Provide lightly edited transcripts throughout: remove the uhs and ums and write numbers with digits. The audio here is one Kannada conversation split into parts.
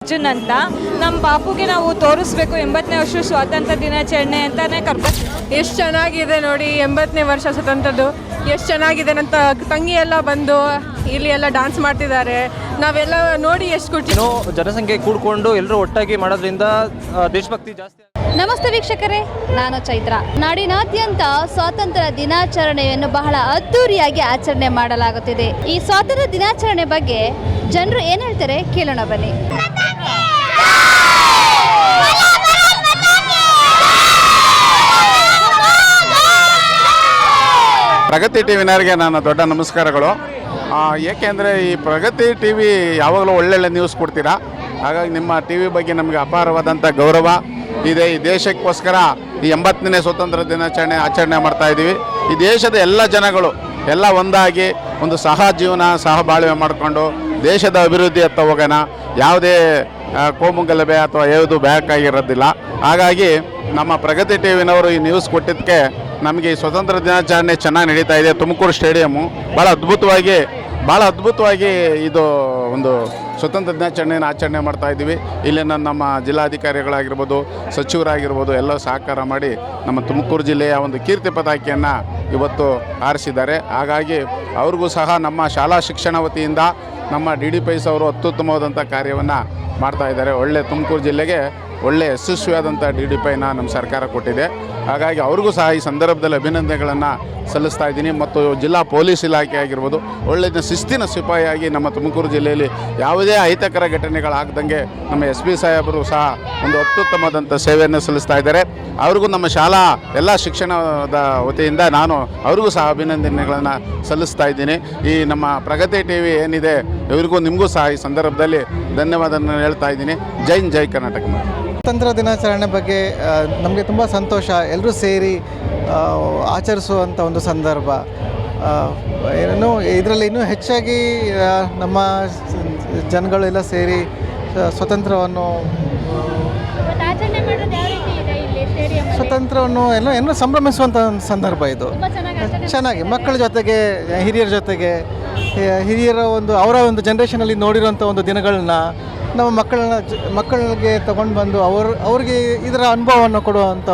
ಅರ್ಜುನ್ ಅಂತ ನಮ್ಮ ಪಾಪುಗೆ ನಾವು ತೋರಿಸ್ಬೇಕು 80ನೇ ವರ್ಷ ಸ್ವಾತಂತ್ರ್ಯ ದಿನಾಚರಣೆ ಅಂತಾನೆ ಕರ್ಕೊಂಡು. ಎಷ್ಟು ಚೆನ್ನಾಗಿದೆ ನೋಡಿ, 80ನೇ ವರ್ಷ ಸ್ವತಂತ್ರದ್ದು ಎಷ್ಟು ಚೆನ್ನಾಗಿದೆ. ನನ್ನ ತಂಗಿ ಎಲ್ಲ ಬಂದು ಇಲ್ಲಿ ಎಲ್ಲ ಡ್ಯಾನ್ಸ್ ಮಾಡ್ತಿದ್ದಾರೆ, ನಾವೆಲ್ಲ ನೋಡಿ ಎಷ್ಟು ಖುಷಿ. ಜನಸಂಖ್ಯೆ ಕೂಡ್ಕೊಂಡು ಎಲ್ಲರೂ ಒಟ್ಟಾಗಿ ಮಾಡೋದ್ರಿಂದ ದೇಶಭಕ್ತಿ ಜಾಸ್ತಿ. ನಮಸ್ತೆ ವೀಕ್ಷಕರೇ, ನಾನು ಚೈತ್ರ. ನಾಡಿನಾದ್ಯಂತ ಸ್ವಾತಂತ್ರ್ಯ ದಿನಾಚರಣೆಯನ್ನು ಬಹಳ ಅದ್ದೂರಿಯಾಗಿ ಆಚರಣೆ ಮಾಡಲಾಗುತ್ತಿದೆ. ಈ ಸ್ವಾತಂತ್ರ್ಯ ದಿನಾಚರಣೆ ಬಗ್ಗೆ ಜನರು ಏನು ಹೇಳ್ತಾರೆ ಕೇಳೋಣ ಬನ್ನಿ. ಪ್ರಗತಿ ಟಿ ವಿನವರಿಗೆ ನನ್ನ ದೊಡ್ಡ ನಮಸ್ಕಾರಗಳು. ಏಕೆಂದರೆ ಈ ಪ್ರಗತಿ ಟಿ ವಿ ಯಾವಾಗಲೂ ಒಳ್ಳೊಳ್ಳೆ ನ್ಯೂಸ್ ಕೊಡ್ತೀರಾ, ಹಾಗಾಗಿ ನಿಮ್ಮ ಟಿ ವಿ ಬಗ್ಗೆ ನಮಗೆ ಅಪಾರವಾದಂಥ ಗೌರವ ಇದೆ. ಈ ದೇಶಕ್ಕೋಸ್ಕರ ಈ 80ನೇ ಸ್ವಾತಂತ್ರ್ಯ ದಿನಾಚರಣೆ ಆಚರಣೆ ಮಾಡ್ತಾಯಿದ್ದೀವಿ. ಈ ದೇಶದ ಎಲ್ಲ ಜನಗಳು ಎಲ್ಲ ಒಂದಾಗಿ ಒಂದು ಸಹ ಜೀವನ ಸಹ ಬಾಳ್ವೆ ಮಾಡಿಕೊಂಡು ದೇಶದ ಅಭಿವೃದ್ಧಿಯತ್ತ ಹೋಗೋಣ. ಯಾವುದೇ ಕೋಮುಗಲಭೆ ಅಥವಾ ಯಾವುದು ಬೇಕಾಗಿರೋದಿಲ್ಲ. ಹಾಗಾಗಿ ನಮ್ಮ ಪ್ರಗತಿ ಟಿ ವಿನವರು ಈ ನ್ಯೂಸ್ ಕೊಟ್ಟಿದ್ದಕ್ಕೆ ನಮಗೆ ಈ ಸ್ವಾತಂತ್ರ್ಯ ದಿನಾಚರಣೆ ಚೆನ್ನಾಗಿ ನಡೀತಾ ಇದೆ. ತುಮಕೂರು ಸ್ಟೇಡಿಯಮ್ಮು ಭಾಳ ಅದ್ಭುತವಾಗಿ ಇದು ಒಂದು ಸ್ವತಂತ್ರ ದಿನಾಚರಣೆಯನ್ನು ಆಚರಣೆ ಮಾಡ್ತಾಯಿದ್ದೀವಿ. ಇಲ್ಲಿನ ನಮ್ಮ ಜಿಲ್ಲಾಧಿಕಾರಿಗಳಾಗಿರ್ಬೋದು, ಸಚಿವರಾಗಿರ್ಬೋದು ಎಲ್ಲ ಸಹಕಾರ ಮಾಡಿ ನಮ್ಮ ತುಮಕೂರು ಜಿಲ್ಲೆಯ ಒಂದು ಕೀರ್ತಿ ಪತಾಕೆಯನ್ನು ಇವತ್ತು ಹಾರಿಸಿದ್ದಾರೆ. ಹಾಗಾಗಿ ಅವ್ರಿಗೂ ಸಹ ನಮ್ಮ ಶಾಲಾ ಶಿಕ್ಷಣ ವತಿಯಿಂದ ನಮ್ಮ DDPIs ಅವರು ಅತ್ಯುತ್ತಮವಾದಂಥ ಕಾರ್ಯವನ್ನು ಮಾಡ್ತಾಯಿದ್ದಾರೆ. ಒಳ್ಳೆ ತುಮಕೂರು ಜಿಲ್ಲೆಗೆ ಒಳ್ಳೆ ಯಶಸ್ವಿಯಾದಂಥ DDPIನ ನಮ್ಮ ಸರ್ಕಾರ ಕೊಟ್ಟಿದೆ. ಹಾಗಾಗಿ ಅವ್ರಿಗೂ ಸಹ ಈ ಸಂದರ್ಭದಲ್ಲಿ ಅಭಿನಂದನೆಗಳನ್ನು ಸಲ್ಲಿಸ್ತಾ ಇದ್ದೀನಿ. ಮತ್ತು ಜಿಲ್ಲಾ ಪೊಲೀಸ್ ಇಲಾಖೆ ಆಗಿರ್ಬೋದು, ಒಳ್ಳೆಯ ಶಿಸ್ತಿನ ಸಿಪಾಯಿಯಾಗಿ ನಮ್ಮ ತುಮಕೂರು ಜಿಲ್ಲೆಯಲ್ಲಿ ಯಾವುದೇ ಅಹಿತಕರ ಘಟನೆಗಳಾಗದಂಗೆ ನಮ್ಮ SP ಸಾಹೇಬರು ಸಹ ಒಂದು ಅತ್ಯುತ್ತಮವಾದಂಥ ಸೇವೆಯನ್ನು ಸಲ್ಲಿಸ್ತಾ ಇದ್ದಾರೆ. ಅವ್ರಿಗೂ ನಮ್ಮ ಶಾಲಾ ಎಲ್ಲ ಶಿಕ್ಷಣದ ವತಿಯಿಂದ ನಾನು ಅವ್ರಿಗೂ ಸಹ ಅಭಿನಂದನೆಗಳನ್ನು ಸಲ್ಲಿಸ್ತಾ ಇದ್ದೀನಿ. ಈ ನಮ್ಮ ಪ್ರಗತಿ ಟಿ ವಿ ಏನಿದೆ ಇವರಿಗೂ ನಿಮಗೂ ಸಹ ಈ ಸಂದರ್ಭದಲ್ಲಿ ಧನ್ಯವಾದವನ್ನು ಹೇಳ್ತಾ ಇದ್ದೀನಿ. ಜೈ ಕರ್ನಾಟಕ. ಸ್ವಾತಂತ್ರ್ಯ ದಿನಾಚರಣೆ ಬಗ್ಗೆ ನಮಗೆ ತುಂಬ ಸಂತೋಷ. ಎಲ್ಲರೂ ಸೇರಿ ಆಚರಿಸುವಂಥ ಒಂದು ಸಂದರ್ಭ. ಇದರಲ್ಲಿ ಇನ್ನೂ ಹೆಚ್ಚಾಗಿ ನಮ್ಮ ಜನಗಳೆಲ್ಲ ಸೇರಿ ಸ್ವತಂತ್ರವನ್ನು ಏನೋ ಸಂಭ್ರಮಿಸುವಂಥ ಒಂದು ಸಂದರ್ಭ ಇದು. ಚೆನ್ನಾಗಿ ಮಕ್ಕಳ ಜೊತೆಗೆ ಹಿರಿಯರ ಜೊತೆಗೆ ಹಿರಿಯರ ಅವರ ಒಂದು ಜನ್ರೇಷನಲ್ಲಿ ನೋಡಿರೋಂಥ ಒಂದು ದಿನಗಳನ್ನ ನಮ್ಮ ಮಕ್ಕಳಿಗೆ ತಗೊಂಡು ಬಂದು ಅವ್ರಿಗೆ ಇದರ ಅನುಭವವನ್ನು ಕೊಡುವಂಥ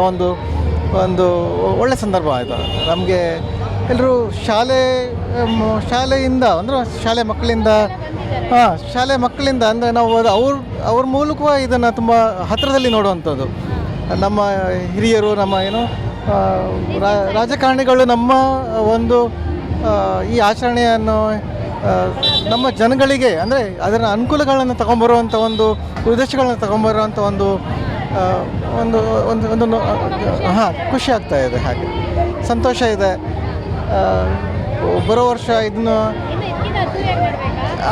ಒಂದು ಒಳ್ಳೆಯ ಸಂದರ್ಭ ಆಯಿತು. ನಮಗೆ ಎಲ್ಲರೂ ಶಾಲೆಯಿಂದ ಅಂದರೆ ಶಾಲೆ ಮಕ್ಕಳಿಂದ ಅಂದರೆ ನಾವು ಅವ್ರ ಮೂಲಕವಾಗಿ ಇದನ್ನು ತುಂಬ ಹತ್ತಿರದಲ್ಲಿ ನೋಡುವಂಥದ್ದು. ನಮ್ಮ ಹಿರಿಯರು, ನಮ್ಮ ರಾಜಕಾರಣಿಗಳು ನಮ್ಮ ಒಂದು ಈ ಆಚರಣೆಯನ್ನು ನಮ್ಮ ಜನಗಳಿಗೆ ಅಂದರೆ ಅದರ ಅನುಕೂಲಗಳನ್ನು ತಗೊಂಬರುವಂಥ ಒಂದು ಉದ್ದೇಶಗಳನ್ನ ತಗೊಂಬರುವಂಥ ಒಂದು ಖುಷಿ ಆಗ್ತಾ ಇದೆ. ಹಾಗೆ ಸಂತೋಷ ಇದೆ. ಬರೋ ವರ್ಷ ಇದನ್ನು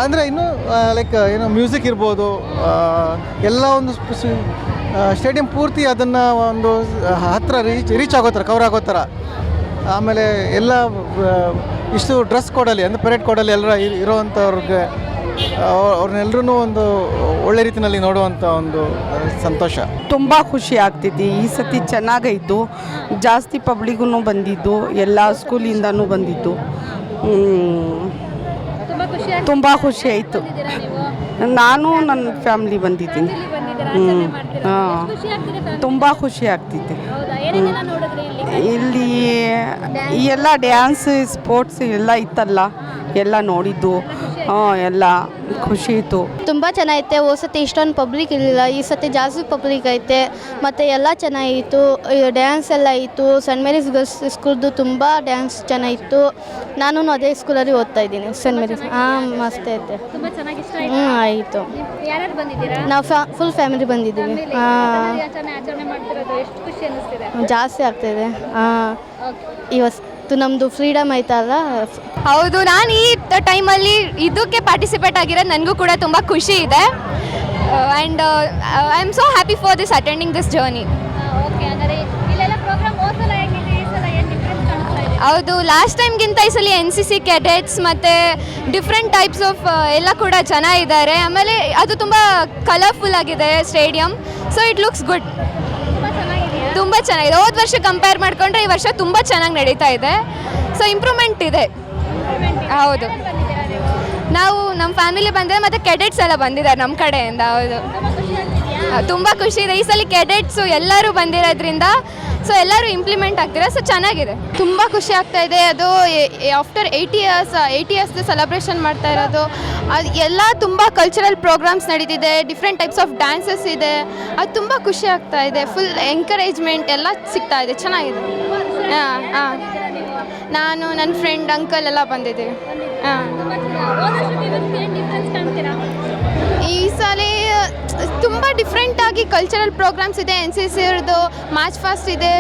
ಅಂದರೆ ಇನ್ನೂ ಮ್ಯೂಸಿಕ್ ಇರ್ಬೋದು, ಎಲ್ಲ ಒಂದು ಸ್ಟೇಡಿಯಂ ಪೂರ್ತಿ ಅದನ್ನು ಒಂದು ಹತ್ತಿರ ರೀಚ್ ಆಗೋ ಥರ, ಕವರ್ ಆಗೋ ಥರ. ಆಮೇಲೆ ಎಲ್ಲ ಇಷ್ಟು ಡ್ರೆಸ್ ಕೋಡಲ್ಲಿ ಅಂದರೆ ಪರೇಡ್ ಕೋಡಲ್ಲಿ ಎಲ್ಲರ ಇರೋವಂಥವ್ರಿಗೆ ಅವ್ರನ್ನೆಲ್ಲರೂ ಒಂದು ಒಳ್ಳೆ ರೀತಿಯಲ್ಲಿ ನೋಡುವಂಥ ಒಂದು ಸಂತೋಷ. ತುಂಬ ಖುಷಿ ಆಗ್ತಿದೆ. ಈ ಸತಿ ಚೆನ್ನಾಗಾಯಿತು. ಜಾಸ್ತಿ ಪಬ್ಲಿಗೂ ಬಂದಿದ್ದು, ಎಲ್ಲ ಸ್ಕೂಲಿಂದನೂ ಬಂದಿದ್ದು. ತುಂಬ ಖುಷಿ ಆಯಿತು. ನಾನು ನನ್ನ ಫ್ಯಾಮ್ಲಿ ಬಂದಿದ್ದೀನಿ. ತುಂಬ ಖುಷಿ ಆಗ್ತಿದೆ. ಇಲ್ಲಿ ಎಲ್ಲ ಡ್ಯಾನ್ಸ್ ಸ್ಪೋರ್ಟ್ಸ್ ಎಲ್ಲ ಇತ್ತಲ್ಲ, ಎಲ್ಲ ನೋಡಿದ್ದು ಎಲ್ಲ ಖುಷಿ ಇತ್ತು. ತುಂಬ ಚೆನ್ನಾಗೈತೆ. ಹೋದ ಸತಿ ಇಷ್ಟೊಂದು ಪಬ್ಲಿಕ್ ಇರಲಿಲ್ಲ, ಈ ಸತಿ ಜಾಸ್ತಿ ಪಬ್ಲಿಕ್ ಐತೆ. ಮತ್ತು ಎಲ್ಲ ಚೆನ್ನಾಗಿತ್ತು. ಡ್ಯಾನ್ಸ್ ಎಲ್ಲ ಇತ್ತು. ಸೆಂಟ್ ಮೇರೀಸ್ ಗರ್ಲ್ಸ್ ಸ್ಕೂಲ್ದು ತುಂಬ ಡ್ಯಾನ್ಸ್ ಚೆನ್ನಾಗಿತ್ತು. ನಾನು ಅದೇ ಸ್ಕೂಲಲ್ಲಿ ಓದ್ತಾ ಇದ್ದೀನಿ, ಸೆಂಟ್ ಮೇರೀಸ್. ಮಸ್ತ್ ಐತೆ. ಆಯಿತು. ನಾವು ಫುಲ್ ಫ್ಯಾಮಿಲಿ ಬಂದಿದ್ದೀವಿ. ಜಾಸ್ತಿ ಆಗ್ತಾಯಿದೆ. ಇವತ್ತು ನಮ್ಮದು ಫ್ರೀಡಮ್ ಆಯ್ತಲ್ಲ. ಹೌದು, ನಾನು ಈ ಟೈಮಲ್ಲಿ ಇದಕ್ಕೆ ಪಾರ್ಟಿಸಿಪೇಟ್ ಆಗಿರೋದು ನನಗೂ ಕೂಡ ತುಂಬ ಖುಷಿ ಇದೆ. And I am so happy for this attending this journey. ಹೌದು, ಲಾಸ್ಟ್ ಟೈಮ್ಗಿಂತ ಈ ಸಲ NCC ಕೆಡೆಟ್ಸ್ ಮತ್ತು ಡಿಫ್ರೆಂಟ್ ಟೈಪ್ಸ್ ಆಫ್ ಎಲ್ಲ ಕೂಡ ಚೆನ್ನಾಗಿದ್ದಾರೆ. ಆಮೇಲೆ ಅದು ತುಂಬ ಕಲರ್ಫುಲ್ ಆಗಿದೆ stadium. So it looks good. ತುಂಬ ಚೆನ್ನಾಗಿದೆ. ಹೋದ ವರ್ಷ ಕಂಪೇರ್ ಮಾಡಿಕೊಂಡ್ರೆ ಈ ವರ್ಷ ತುಂಬ ಚೆನ್ನಾಗಿ ನಡೀತಾ ಇದೆ. ಸೊ ಇಂಪ್ರೂವ್ಮೆಂಟ್ ಇದೆ. ಹೌದು, ನಾವು ನಮ್ಮ ಫ್ಯಾಮಿಲಿ ಬಂದರೆ ಮತ್ತು ಕೆಡೆಟ್ಸ್ ಎಲ್ಲ ಬಂದಿದ್ದಾರೆ ನಮ್ಮ ಕಡೆಯಿಂದ. ಹೌದು, ತುಂಬ ಖುಷಿ ಇದೆ. ಈ ಸಲ ಕೆಡೆಟ್ಸು ಎಲ್ಲರೂ ಬಂದಿರೋದ್ರಿಂದ ಸೊ ಎಲ್ಲರೂ ಇಂಪ್ಲಿಮೆಂಟ್ ಆಗ್ತಿದೆ. ಸೊ ಚೆನ್ನಾಗಿದೆ, ತುಂಬ ಖುಷಿ ಆಗ್ತಾ ಇದೆ. ಅದು ಆಫ್ಟರ್ 80 ಇಯರ್ಸ್ ಸೆಲೆಬ್ರೇಷನ್ ಮಾಡ್ತಾ ಇರೋದು. ಅದು ಎಲ್ಲ ತುಂಬ ಕಲ್ಚರಲ್ ಪ್ರೋಗ್ರಾಮ್ಸ್ ನಡೀತಿದೆ, ಡಿಫ್ರೆಂಟ್ ಟೈಪ್ಸ್ ಆಫ್ ಡ್ಯಾನ್ಸಸ್ ಇದೆ. ಅದು ತುಂಬ ಖುಷಿ ಆಗ್ತಾ ಇದೆ. ಫುಲ್ ಎಂಕರೇಜ್ಮೆಂಟ್ ಎಲ್ಲ ಸಿಗ್ತಾ ಇದೆ, ಚೆನ್ನಾಗಿದೆ. ಹಾಂ, ನಾನು ನನ್ನ ಫ್ರೆಂಡ್ ಅಂಕಲ್ ಎಲ್ಲ ಬಂದಿದ್ದೀವಿ. ಹಾಂ, ಈ ಸಲ ತುಂಬ ಡಿಫ್ರೆಂಟಾಗಿ ಕಲ್ಚರಲ್ ಪ್ರೋಗ್ರಾಮ್ಸ್ ಇದೆ. NCC ಇರೋದು ಮಾರ್ಚ್ ಫಾಸ್ಟ್ ಇದೆ.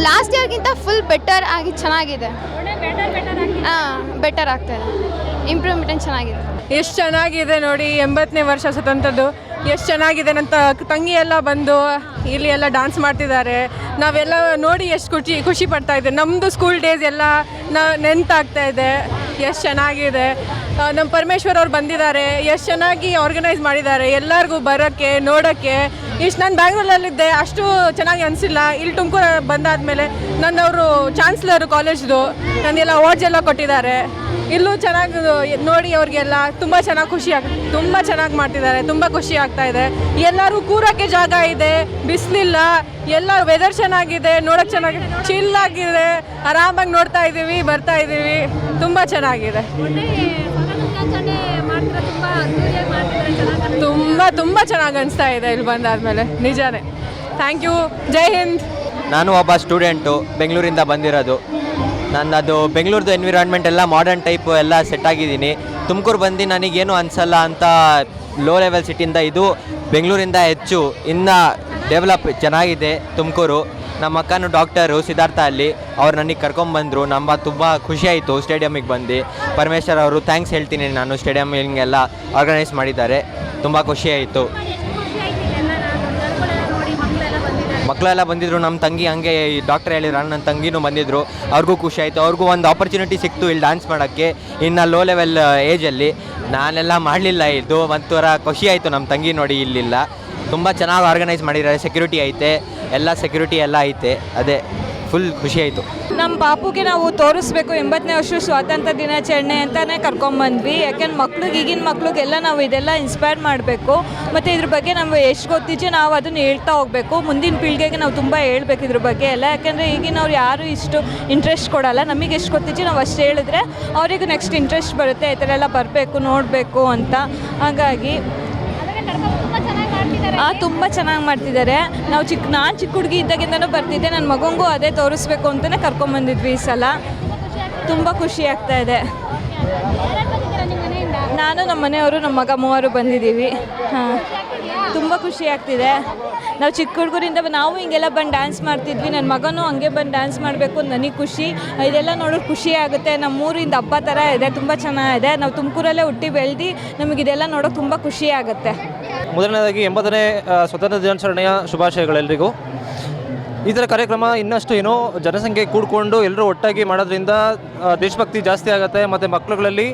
ಲಾಸ್ಟ್ ಇಯರ್ಗಿಂತ ಫುಲ್ ಬೆಟರ್ ಆಗಿ ಚೆನ್ನಾಗಿದೆ. ಹಾಂ, ಬೆಟರ್ ಆಗ್ತಾಯಿದೆ, ಇಂಪ್ರೂವ್ಮೆಂಟ್ ಚೆನ್ನಾಗಿದೆ. ಎಷ್ಟು ಚೆನ್ನಾಗಿದೆ ನೋಡಿ, 80ನೇ ವರ್ಷ ಸ್ವತಂತ್ರದ್ದು ಎಷ್ಟು ಚೆನ್ನಾಗಿದೆ. ನನ್ನ ತಂಗಿ ಎಲ್ಲ ಬಂದು ಇಲ್ಲಿ ಎಲ್ಲ ಡಾನ್ಸ್ ಮಾಡ್ತಿದ್ದಾರೆ. ನಾವೆಲ್ಲ ನೋಡಿ ಎಷ್ಟು ಖುಷಿ ಪಡ್ತಾ ಇದ್ದೆ. ನಮ್ಮದು ಸ್ಕೂಲ್ ಡೇಸ್ ಎಲ್ಲ ನೆನಪಾಗ್ತಾ ಇದೆ. ಎಷ್ಟು ಚೆನ್ನಾಗಿದೆ. ನಮ್ಮ ಪರಮೇಶ್ವರ್ ಅವ್ರು ಬಂದಿದ್ದಾರೆ, ಎಷ್ಟು ಚೆನ್ನಾಗಿ ಆರ್ಗನೈಸ್ ಮಾಡಿದ್ದಾರೆ ಎಲ್ಲರಿಗೂ ಬರೋಕ್ಕೆ ನೋಡೋಕ್ಕೆ. ಇಷ್ಟು ನಾನು ಬ್ಯಾಂಗ್ಳೂರಲ್ಲಿದ್ದೆ, ಅಷ್ಟು ಚೆನ್ನಾಗಿ ಅನಿಸಿಲ್ಲ. ಇಲ್ಲಿ ತುಮಕೂರು ಬಂದಾದಮೇಲೆ ನನ್ನವರು ಚಾನ್ಸ್ಲರು ಕಾಲೇಜ್ದು ನನಗೆಲ್ಲ ಅವಾರ್ಡ್ಸ್ ಎಲ್ಲ ಕೊಟ್ಟಿದ್ದಾರೆ. ಇಲ್ಲೂ ಚೆನ್ನಾಗಿ ನೋಡಿ ಅವ್ರಿಗೆಲ್ಲ ತುಂಬ ಚೆನ್ನಾಗಿ ಮಾಡ್ತಿದ್ದಾರೆ. ತುಂಬ ಖುಷಿ ಆಗ್ತಾ ಇದೆ. ಎಲ್ಲರೂ ಕೂರೋಕ್ಕೆ ಜಾಗ ಇದೆ, ಬಿಸಿಲಿಲ್ಲ, ಎಲ್ಲ ವೆದರ್ ಚೆನ್ನಾಗಿದೆ, ನೋಡೋಕ್ಕೆ ಚೆನ್ನಾಗಿದೆ, ಚಿಲ್ ಆಗಿದೆ, ಆರಾಮಾಗಿ ನೋಡ್ತಾ ಇದ್ದೀವಿ, ಬರ್ತಾ ಇದ್ದೀವಿ. ತುಂಬ ಚೆನ್ನಾಗಿದೆ, ತುಂಬ ಚೆನ್ನಾಗಿ ಅನಿಸ್ತಾ ಇದೆ ಇಲ್ಲಿ ಬಂದಾದಮೇಲೆ. ನಿಜಾನೇ. Thank you. ಜೈ ಹಿಂದ್. ನಾನು ಒಬ್ಬ ಸ್ಟೂಡೆಂಟು, ಬೆಂಗಳೂರಿಂದ ಬಂದಿರೋದು. ಅದು ಬೆಂಗಳೂರ್ದು ಎನ್ವಿರಾನ್ಮೆಂಟ್ ಎಲ್ಲ ಮಾಡರ್ನ್ ಟೈಪು ಎಲ್ಲ ಸೆಟ್ ಆಗಿದ್ದೀನಿ. ತುಮಕೂರು ಬಂದು ನನಗೇನು ಅನಿಸಲ್ಲ ಅಂತ ಲೋ ಲೆವೆಲ್ ಸಿಟಿಯಿಂದ ಇದು ಬೆಂಗಳೂರಿಂದ ಹೆಚ್ಚು ಇನ್ನೂ ಡೆವಲಪ್ ಚೆನ್ನಾಗಿದೆ ತುಮಕೂರು. ನಮ್ಮ ಅಕ್ಕನೂ ಡಾಕ್ಟರು ಸಿದ್ಧಾರ್ಥ ಅಲ್ಲಿ, ಅವ್ರು ನನಗೆ ಕರ್ಕೊಂಬಂದರು. ತುಂಬ ಖುಷಿ ಆಯಿತು ಸ್ಟೇಡಿಯಮಿಗೆ ಬಂದು. ಪರಮೇಶ್ವರ್ ಅವರು ಥ್ಯಾಂಕ್ಸ್ ಹೇಳ್ತೀನಿ ನಾನು. ಸ್ಟೇಡಿಯಮ್ ಹಿಂಗೆಲ್ಲ ಆರ್ಗನೈಸ್ ಮಾಡಿದ್ದಾರೆ, ತುಂಬ ಖುಷಿ ಆಯಿತು. ಮಕ್ಕಳೆಲ್ಲ ಬಂದಿದ್ದರು. ನಮ್ಮ ತಂಗಿ ಹಂಗೆ ಡಾಕ್ಟರ್ ಹೇಳಿದ್ರು, ನನ್ನ ತಂಗಿನೂ ಬಂದಿದ್ದರು, ಅವ್ರಿಗೂ ಖುಷಿ ಆಯಿತು. ಅವ್ರಿಗೂ ಒಂದು ಆಪರ್ಚುನಿಟಿ ಸಿಕ್ತು ಇಲ್ಲಿ ಡ್ಯಾನ್ಸ್ ಮಾಡೋಕ್ಕೆ ಇನ್ನು ಲೋ ಲೆವೆಲ್ ಏಜಲ್ಲಿ. ನಾನೆಲ್ಲ ಮಾಡಲಿಲ್ಲ, ಇದು ಒಂಥರ ಖುಷಿ ಆಯಿತು. ನಮ್ಮ ತಂಗಿ ನೋಡಿ ಇಲ್ಲಿಲ್ಲ, ತುಂಬ ಚೆನ್ನಾಗಿ ಆರ್ಗನೈಸ್ ಮಾಡಿದ್ದಾರೆ. ಸೆಕ್ಯೂರಿಟಿ ಐತೆ, ಎಲ್ಲ ಸೆಕ್ಯೂರಿಟಿ ಎಲ್ಲ ಐತೆ. ಅದೇ ಫುಲ್ ಖುಷಿ ಆಯಿತು. ನಮ್ಮ ಪಾಪುಗೆ ನಾವು ತೋರಿಸ್ಬೇಕು 80ನೇ ವರ್ಷ ಸ್ವಾತಂತ್ರ್ಯ ದಿನಾಚರಣೆ ಅಂತಲೇ ಕರ್ಕೊಂಬಂದ್ವಿ. ಯಾಕೆಂದ್ರೆ ಈಗಿನ ಮಕ್ಳಿಗೆಲ್ಲ ನಾವು ಇದೆಲ್ಲ ಇನ್ಸ್ಪೈರ್ ಮಾಡಬೇಕು. ಮತ್ತು ಇದ್ರ ಬಗ್ಗೆ ನಾವು ಎಷ್ಟು ಗೊತ್ತಿದ್ದೆ ನಾವು ಅದನ್ನು ಹೇಳ್ತಾ ಹೋಗಬೇಕು. ಮುಂದಿನ ಪೀಳಿಗೆಗೆ ನಾವು ತುಂಬ ಹೇಳ್ಬೇಕು ಇದ್ರ ಬಗ್ಗೆ ಎಲ್ಲ. ಯಾಕೆಂದರೆ ಈಗಿನವ್ರು ಯಾರು ಇಷ್ಟು ಇಂಟ್ರೆಸ್ಟ್ ಕೊಡಲ್ಲ. ನಮಗೆ ಎಷ್ಟು ಗೊತ್ತಿದ್ದೆ ನಾವು ಅಷ್ಟು ಹೇಳಿದ್ರೆ ಅವರಿಗೂ ನೆಕ್ಸ್ಟ್ ಇಂಟ್ರೆಸ್ಟ್ ಬರುತ್ತೆ, ಈ ಥರ ಎಲ್ಲ ಬರಬೇಕು ನೋಡಬೇಕು ಅಂತ. ಹಾಗಾಗಿ ತುಂಬ ಚೆನ್ನಾಗಿ ಮಾಡ್ತಿದ್ದಾರೆ. ನಾನು ಚಿಕ್ಕ ಹುಡುಗಿ ಇದ್ದಾಗಿಂದನೂ ಬರ್ತಿದ್ದೆ. ನನ್ನ ಮಗನಿಗೂ ಅದೇ ತೋರಿಸ್ಬೇಕು ಅಂತಲೇ ಕರ್ಕೊಂಬಂದಿದ್ವಿ ಈ ಸಲ. ತುಂಬ ಖುಷಿ ಆಗ್ತಾ ಇದೆ. ನಾನು ನಮ್ಮ ಮನೆಯವರು ನಮ್ಮ ಮಗ 3 ಬಂದಿದ್ದೀವಿ. ಹಾಂ, ತುಂಬ ಖುಷಿ ಆಗ್ತಿದೆ. ನಾವು ಚಿಕ್ಕ ಹುಡುಗರಿಂದ ನಾವು ಹಿಂಗೆಲ್ಲ ಬಂದು ಡ್ಯಾನ್ಸ್ ಮಾಡ್ತಿದ್ವಿ. ನನ್ನ ಮಗನೂ ಹಂಗೆ ಬಂದು ಡ್ಯಾನ್ಸ್ ಮಾಡಬೇಕು ಅಂತ ನನಗೆ ಖುಷಿ. ಇದೆಲ್ಲ ನೋಡೋಕೆ ಖುಷಿ ಆಗುತ್ತೆ. ನಮ್ಮೂರಿಂದ ಹಬ್ಬ ಥರ ಇದೆ, ತುಂಬ ಚೆನ್ನಾಗಿದೆ. ನಾವು ತುಮಕೂರಲ್ಲೇ ಹುಟ್ಟಿ ಬೆಳೆದು ನಮಗಿದೆಲ್ಲ ನೋಡೋಕೆ ತುಂಬ ಖುಷಿ ಆಗುತ್ತೆ. ಮೊದಲನೇದಾಗಿ 80ನೇ ಸ್ವತಂತ್ರ ದಿನಾಚರಣೆಯ ಶುಭಾಶಯಗಳೆಲ್ಲರಿಗೂ. ಈ ಥರ ಕಾರ್ಯಕ್ರಮ ಇನ್ನಷ್ಟು ಏನೋ ಜನಸಂಖ್ಯೆ ಕೂಡಿಕೊಂಡು ಎಲ್ಲರೂ ಒಟ್ಟಾಗಿ ಮಾಡೋದ್ರಿಂದ ದೇಶಭಕ್ತಿ ಜಾಸ್ತಿ ಆಗುತ್ತೆ. ಮತ್ತು ಮಕ್ಕಳುಗಳಲ್ಲಿ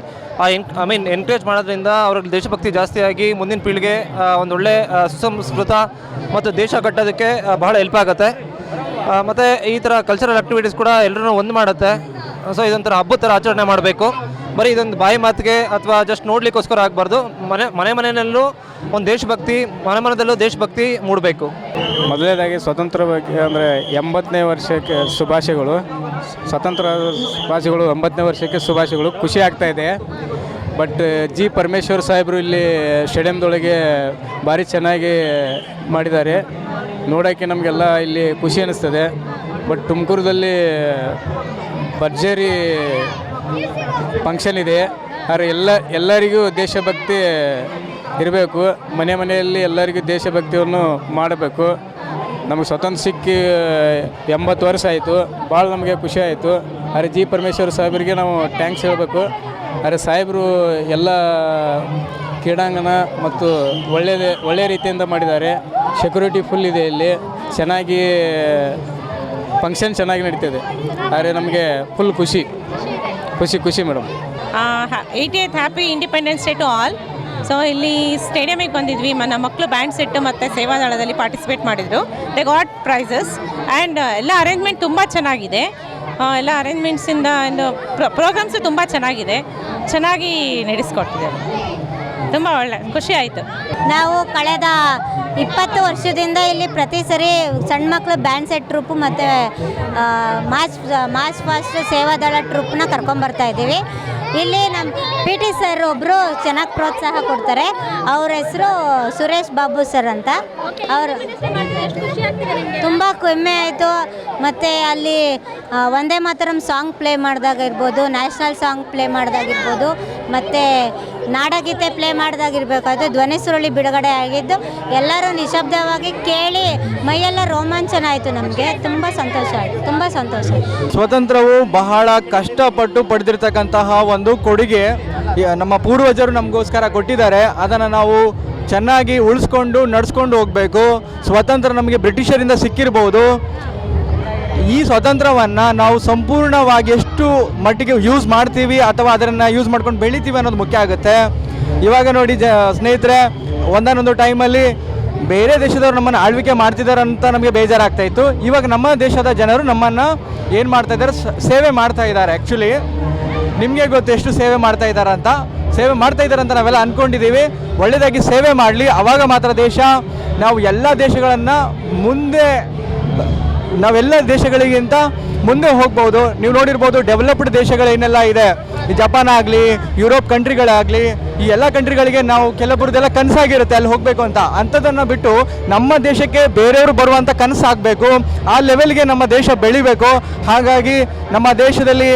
ಎನ್ಕರೇಜ್ ಮಾಡೋದ್ರಿಂದ ಅವ್ರಿಗೆ ದೇಶಭಕ್ತಿ ಜಾಸ್ತಿಯಾಗಿ ಮುಂದಿನ ಪೀಳಿಗೆ ಒಂದೊಳ್ಳೆ ಸುಸಂಸ್ಕೃತ ಮತ್ತು ದೇಶ ಕಟ್ಟೋದಕ್ಕೆ ಬಹಳ ಹೆಲ್ಪ್ ಆಗುತ್ತೆ. ಮತ್ತು ಈ ಥರ ಕಲ್ಚರಲ್ ಆ್ಯಕ್ಟಿವಿಟೀಸ್ ಕೂಡ ಎಲ್ಲರೂ ಒಂದು ಮಾಡುತ್ತೆ. ಸೊ ಇದೊಂಥರ ಹಬ್ಬದ ಥರ ಆಚರಣೆ ಮಾಡಬೇಕು. ಬರೀ ಇದೊಂದು ಬಾಯಿ ಮಾತಿಗೆ ಅಥವಾ ಜಸ್ಟ್ ನೋಡಲಿಕ್ಕೋಸ್ಕರ ಆಗಬಾರ್ದು. ಮನೆಯಲ್ಲೂ ಒಂದು ದೇಶಭಕ್ತಿ, ಮನೆಯಲ್ಲೂ ದೇಶಭಕ್ತಿ ಮೂಡಬೇಕು. ಮೊದಲನೇದಾಗಿ ಸ್ವತಂತ್ರ ಬಗ್ಗೆ ಅಂದರೆ 80ನೇ ವರ್ಷಕ್ಕೆ ಶುಭಾಶಯಗಳು. ಸ್ವತಂತ್ರ ಶುಭಾಶಯಗಳು, 80ನೇ ವರ್ಷಕ್ಕೆ ಶುಭಾಶಯಗಳು. ಖುಷಿ ಆಗ್ತಾಯಿದೆ. ಬಟ್ ಜಿ ಪರಮೇಶ್ವರ್ ಸಾಹೇಬರು ಇಲ್ಲಿ ಸ್ಟೇಡಿಯಮ್ದೊಳಗೆ ಭಾರಿ ಚೆನ್ನಾಗಿ ಮಾಡಿದ್ದಾರೆ. ನೋಡೋಕ್ಕೆ ನಮಗೆಲ್ಲ ಇಲ್ಲಿ ಖುಷಿ ಅನ್ನಿಸ್ತದೆ. ಬಟ್ ತುಮಕೂರದಲ್ಲಿ ಭರ್ಜರಿ ಫಂಕ್ಷನ್ ಇದೆ. ಆದರೆ ಎಲ್ಲರಿಗೂ ದೇಶಭಕ್ತಿ ಇರಬೇಕು. ಮನೆಯಲ್ಲಿ ಎಲ್ಲರಿಗೂ ದೇಶಭಕ್ತಿಯನ್ನು ಮಾಡಬೇಕು. ನಮಗೆ ಸ್ವತಂತ್ರ ಸಿಕ್ಕಿ 80 ವರ್ಷ ಆಯಿತು. ಭಾಳ ನಮಗೆ ಖುಷಿ ಆಯಿತು. ಆದರೆ ಜಿ ಪರಮೇಶ್ವರ್ ಸಾಹೇಬರಿಗೆ ನಾವು ಥ್ಯಾಂಕ್ಸ್ ಹೇಳಬೇಕು. ಆದರೆ ಸಾಹೇಬರು ಎಲ್ಲ ಕ್ರೀಡಾಂಗಣ ಮತ್ತು ಒಳ್ಳೆಯ ರೀತಿಯಿಂದ ಮಾಡಿದ್ದಾರೆ. ಸೆಕ್ಯೂರಿಟಿ ಫುಲ್ ಇದೆ ಇಲ್ಲಿ. ಚೆನ್ನಾಗಿ ಫಂಕ್ಷನ್ ಚೆನ್ನಾಗಿ ನಡೀತಿದೆ. ಆದರೆ ನಮಗೆ ಫುಲ್ ಖುಷಿ madam. 80th happy independence day to all. So ಇಲ್ಲಿ ಸ್ಟೇಡಿಯಮಿಗೆ ಬಂದಿದ್ವಿ. ನಮ್ಮ ಮಕ್ಕಳು ಬ್ಯಾಂಡ್ ಸೆಟ್ಟು ಮತ್ತು ಸೇವಾದಳದಲ್ಲಿ ಪಾರ್ಟಿಸಿಪೇಟ್ ಮಾಡಿದರು. ದೇ ಗಾಟ್ ಪ್ರೈಸಸ್ ಆ್ಯಂಡ್ ಎಲ್ಲ ಅರೇಂಜ್ಮೆಂಟ್ ತುಂಬ ಚೆನ್ನಾಗಿದೆ. ಎಲ್ಲ ಅರೇಂಜ್ಮೆಂಟ್ಸಿಂದ ಒಂದು ಪ್ರೋಗ್ರಾಮ್ಸು ತುಂಬ ಚೆನ್ನಾಗಿ ನಡೆಸ್ಕೊಡ್ತಿದ್ದಾರೆ. ತುಂಬ ಒಳ್ಳೆ ಖುಷಿ ಆಯಿತು. ನಾವು ಕಳೆದ 20 ವರ್ಷದಿಂದ ಇಲ್ಲಿ ಪ್ರತಿ ಸರಿ ಸಣ್ಣ ಮಕ್ಕಳು ಬ್ಯಾಂಡ್ ಸೆಟ್ ಟ್ರೂಪು ಮತ್ತು ಮಾರ್ಚ್ ಫಾಸ್ಟ್ ಸೇವಾದಳ ಟ್ರೂಪ್ನ ಕರ್ಕೊಂಬರ್ತಾ ಇದ್ದೀವಿ. ಇಲ್ಲಿ ನಮ್ಮ PT ಸರ್ ಒಬ್ಬರು ಚೆನ್ನಾಗಿ ಪ್ರೋತ್ಸಾಹ ಕೊಡ್ತಾರೆ. ಅವ್ರ ಹೆಸರು ಸುರೇಶ್ ಬಾಬು ಸರ್ ಅಂತ. ಅವರು ತುಂಬ ಹೆಮ್ಮೆ ಆಯಿತು. ಮತ್ತು ಅಲ್ಲಿ ವಂದೇ ಮಾತರಂ ಸಾಂಗ್ ಪ್ಲೇ ಮಾಡಿದಾಗಿರ್ಬೋದು, ನ್ಯಾಷನಲ್ ಸಾಂಗ್ ಪ್ಲೇ ಮಾಡಿದಾಗಿರ್ಬೋದು, ಮತ್ತು ನಾಡಗೀತೆ ಪ್ಲೇ ಮಾಡಿದಾಗಿರ್ಬೇಕಾದ್ರೆ ಧ್ವನಿ ಸುರುಳಿ ಬಿಡುಗಡೆ ಆಗಿದ್ದು ಎಲ್ಲರೂ ನಿಶಬ್ದವಾಗಿ ಕೇಳಿ ಮೈಯೆಲ್ಲ ರೋಮಾಂಚನ ಆಯಿತು. ನಮಗೆ ತುಂಬ ಸಂತೋಷ ಆಯಿತು. ಸ್ವಾತಂತ್ರ್ಯವು ಬಹಳ ಕಷ್ಟಪಟ್ಟು ಪಡೆದಿರ್ತಕ್ಕಂತಹ ಒಂದು ಕೊಡುಗೆ ನಮ್ಮ ಪೂರ್ವಜರು ನಮಗೋಸ್ಕರ ಕೊಟ್ಟಿದ್ದಾರೆ. ಅದನ್ನು ನಾವು ಚೆನ್ನಾಗಿ ಉಳಿಸ್ಕೊಂಡು ನಡೆಸ್ಕೊಂಡು ಹೋಗಬೇಕು. ಸ್ವಾತಂತ್ರ್ಯ ನಮಗೆ ಬ್ರಿಟಿಷರಿಂದ ಸಿಕ್ಕಿರ್ಬೋದು. ಈ ಸ್ವಾತಂತ್ರ್ಯವನ್ನು ನಾವು ಸಂಪೂರ್ಣವಾಗಿ ಎಷ್ಟು ಮಟ್ಟಿಗೆ ಯೂಸ್ ಮಾಡ್ತೀವಿ ಅಥವಾ ಅದನ್ನು ಯೂಸ್ ಮಾಡ್ಕೊಂಡು ಬೆಳಿತೀವಿ ಅನ್ನೋದು ಮುಖ್ಯ ಆಗುತ್ತೆ. ಇವಾಗ ನೋಡಿ ಸ್ನೇಹಿತರೆ, ಒಂದೊಂದು ಟೈಮಲ್ಲಿ ಬೇರೆ ದೇಶದವ್ರು ನಮ್ಮನ್ನು ಆಳ್ವಿಕೆ ಮಾಡ್ತಿದ್ದಾರೆ ಅಂತ ನಮಗೆ ಬೇಜಾರಾಗ್ತಾಯಿತ್ತು. ಇವಾಗ ನಮ್ಮ ದೇಶದ ಜನರು ನಮ್ಮನ್ನು ಏನು ಮಾಡ್ತಾಯಿದ್ದಾರೆ, ಸೇವೆ ಮಾಡ್ತಾ ಇದ್ದಾರೆ. ಆ್ಯಕ್ಚುಲಿ ನಿಮಗೆ ಗೊತ್ತು ಎಷ್ಟು ಸೇವೆ ಮಾಡ್ತಾ ಇದ್ದಾರೆ ಅಂತ. ಸೇವೆ ಮಾಡ್ತಾ ಇದ್ದಾರೆ ಅಂತ ನಾವೆಲ್ಲ ಅಂದ್ಕೊಂಡಿದ್ದೀವಿ. ಒಳ್ಳೆಯದಾಗಿ ಸೇವೆ ಮಾಡಲಿ, ಆವಾಗ ಮಾತ್ರ ದೇಶ ನಾವು ಎಲ್ಲ ದೇಶಗಳನ್ನು ನಾವೆಲ್ಲ ದೇಶಗಳಿಗಿಂತ ಮುಂದೆ ಹೋಗ್ಬೋದು. ನೀವು ನೋಡಿರ್ಬೋದು ಡೆವಲಪ್ಡ್ ದೇಶಗಳೇನೆಲ್ಲ ಇದೆ, ಈ ಜಪಾನ್ ಆಗಲಿ, ಯುರೋಪ್ ಕಂಟ್ರಿಗಳಾಗಲಿ, ಈ ಎಲ್ಲ ಕಂಟ್ರಿಗಳಿಗೆ ನಾವು ಕೆಲವರದೆಲ್ಲ ಕನಸಾಗಿರುತ್ತೆ ಅಲ್ಲಿ ಹೋಗಬೇಕು ಅಂತ. ಅಂಥದ್ದನ್ನು ಬಿಟ್ಟು ನಮ್ಮ ದೇಶಕ್ಕೆ ಬೇರೆಯವರು ಬರುವಂಥ ಕನಸಾಗಬೇಕು. ಆ ಲೆವೆಲ್ಗೆ ನಮ್ಮ ದೇಶ ಬೆಳಿಬೇಕು. ಹಾಗಾಗಿ ನಮ್ಮ ದೇಶದಲ್ಲಿ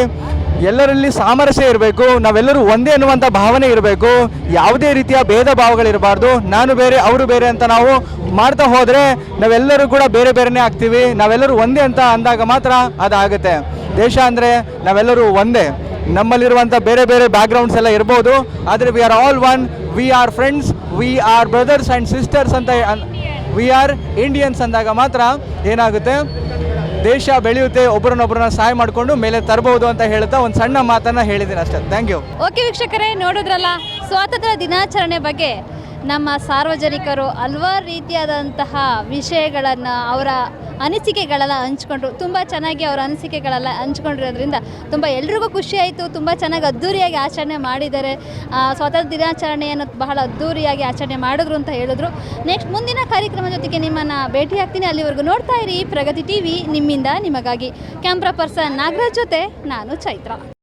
ಎಲ್ಲರಲ್ಲಿ ಸಾಮರಸ್ಯ ಇರಬೇಕು. ನಾವೆಲ್ಲರೂ ಒಂದೇ ಅನ್ನುವಂಥ ಭಾವನೆ ಇರಬೇಕು. ಯಾವುದೇ ರೀತಿಯ ಭೇದ ಭಾವಗಳಿರಬಾರ್ದು. ನಾನು ಬೇರೆ ಅವರು ಬೇರೆ ಅಂತ ನಾವು ಮಾಡ್ತಾ ಹೋದರೆ ನಾವೆಲ್ಲರೂ ಕೂಡ ಬೇರೆ ಬೇರೆನೇ ಆಗ್ತೀವಿ. ನಾವೆಲ್ಲರೂ ಒಂದೇ ಅಂತ ಅಂದಾಗ ಮಾತ್ರ ಅದಾಗುತ್ತೆ. ದೇಶ ಅಂದರೆ ನಾವೆಲ್ಲರೂ ಒಂದೇ. ನಮ್ಮಲ್ಲಿರುವಂಥ ಬೇರೆ ಬೇರೆ ಬ್ಯಾಕ್ಗ್ರೌಂಡ್ಸ್ ಎಲ್ಲ ಇರ್ಬೋದು, ಆದರೆ we are all one, we are friends, we are brothers and sisters ಅಂತ, ವಿ ಆರ್ ಇಂಡಿಯನ್ಸ್ ಅಂದಾಗ ಮಾತ್ರ ಏನಾಗುತ್ತೆ, ದೇಶ ಬೆಳೆಯುತ್ತೆ. ಒಬ್ಬರನ್ನೊಬ್ಬರನ್ನ ಸಹಾಯ ಮಾಡಿಕೊಂಡು ಮೇಲೆ ತರಬಹುದು ಅಂತ ಹೇಳ್ತಾ ಒಂದು ಸಣ್ಣ ಮಾತನ್ನು ಹೇಳಿದ್ದೀನಿ ಅಷ್ಟೇ. Thank you. ಓಕೆ ವೀಕ್ಷಕರೇ, ನೋಡಿದ್ರಲ್ಲ ಸ್ವಾತಂತ್ರ್ಯ ದಿನಾಚರಣೆ ಬಗ್ಗೆ ನಮ್ಮ ಸಾರ್ವಜನಿಕರು ಹಲವಾರು ರೀತಿಯಾದಂತಹ ವಿಷಯಗಳನ್ನು, ಅವರ ಅನಿಸಿಕೆಗಳೆಲ್ಲ ಹಂಚ್ಕೊಂಡ್ರು. ತುಂಬ ಚೆನ್ನಾಗಿ ಅವರ ಅನಿಸಿಕೆಗಳೆಲ್ಲ ಹಂಚ್ಕೊಂಡಿರೋದ್ರಿಂದ ತುಂಬ ಎಲ್ರಿಗೂ ಖುಷಿ ಆಯಿತು. ತುಂಬ ಚೆನ್ನಾಗಿ ಅದ್ಧೂರಿಯಾಗಿ ಆಚರಣೆ ಮಾಡಿದ್ದಾರೆ. ಸ್ವಾತಂತ್ರ್ಯ ದಿನಾಚರಣೆಯನ್ನು ಬಹಳ ಅದ್ಧೂರಿಯಾಗಿ ಆಚರಣೆ ಮಾಡಿದ್ರು ಅಂತ ಹೇಳಿದ್ರು. ನೆಕ್ಸ್ಟ್ ಮುಂದಿನ ಕಾರ್ಯಕ್ರಮ ಜೊತೆಗೆ ನಿಮ್ಮನ್ನು ಭೇಟಿ ಆಗ್ತೀನಿ. ಅಲ್ಲಿವರೆಗೂ ನೋಡ್ತಾ ಇರಿ ಪ್ರಗತಿ TV, ನಿಮ್ಮಿಂದ ನಿಮಗಾಗಿ. ಕ್ಯಾಮ್ರಾ ಪರ್ಸನ್ ನಾಗರಾಜ್ ಜೊತೆ ನಾನು ಚೈತ್ರ.